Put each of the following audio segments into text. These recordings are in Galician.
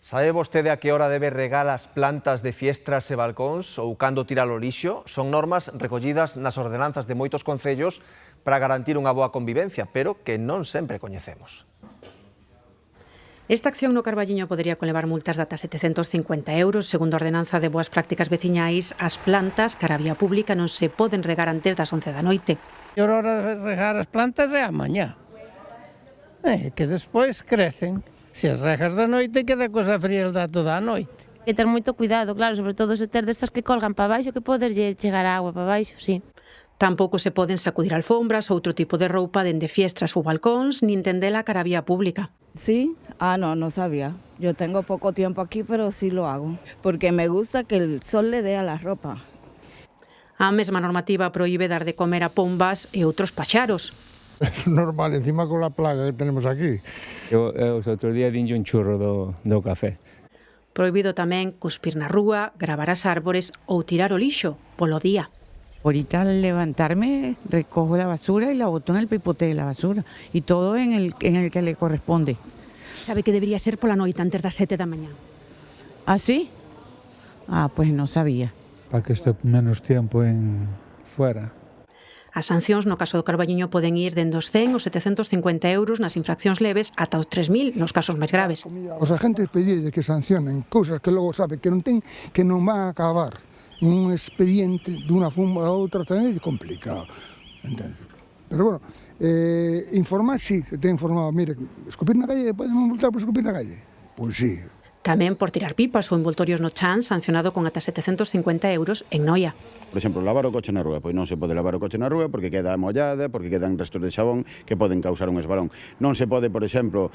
Sabe vostede a que hora debe regar as plantas de fiestras e balcóns ou cando tirar o lixo? Son normas recollidas nas ordenanzas de moitos concellos para garantir unha boa convivencia, pero que non sempre coñecemos. Esta acción no Carballiño podería conlevar multas de ata 750 euros. Segundo a ordenanza de boas prácticas veciñais, as plantas cara a vía pública non se poden regar antes das 11 da noite. A hora de regar as plantas é a mañá, que despois crecen. Se as regas da noite, queda cosa fría da toda a noite. Que ter moito cuidado, claro, sobre todo se ter destas que colgan para baixo, que poderlle chegar a agua para baixo, sí. Tampouco se poden sacudir alfombras ou outro tipo de roupa dende fiestras ou balcóns, nin tendela cara a vía pública. Sí, no sabía. Yo tengo poco tiempo aquí, pero sí lo hago, porque me gusta que el sol le dé a la ropa. A mesma normativa proíbe dar de comer a pombas e outros paxaros. É normal, encima con a plaga que tenemos aquí. Eu os outros días dinlle un churro do café. Prohibido tamén cuspir na rúa, gravar as árbores ou tirar o lixo polo día. Ahorita al levantarme recojo la basura y la boto en el pipote de la basura y todo en el que le corresponde. Sabe que debería ser pola noite antes das 7 da mañá. ¿Ah, sí? Pues no sabía. Para que esté menos tiempo fuera. As sancións no caso do Carballiño poden ir dende os 100 aos 750 euros nas infraccións leves ata os 3.000 nos casos máis graves. Os agentes pedílle que sancionen cousas que logo sabe que non van a acabar nun expediente dunha forma a outra tamén é complicado, entendes? Pero bueno, informar sí, se ten informado, mire, escupir na calle, podemos multar por escupir na calle? Pois sí. Tamén por tirar pipas ou envoltorios no chan, sancionado con ata 750 euros en Noia. Por exemplo, lavar o coche na rúa, pois non se pode lavar o coche na rúa porque queda mollada, porque quedan restos de xabón que poden causar un esbalón. Non se pode, por exemplo,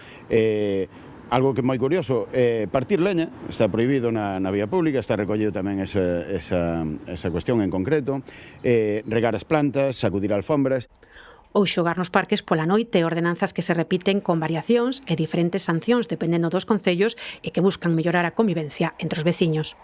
algo que é moi curioso, partir leña, está prohibido na vía pública, está recollido tamén esa cuestión en concreto, regar as plantas, sacudir alfombras. Ou xogar nos parques pola noite, ordenanzas que se repiten con variacións e diferentes sancións dependendo dos concellos e que buscan mellorar a convivencia entre os veciños.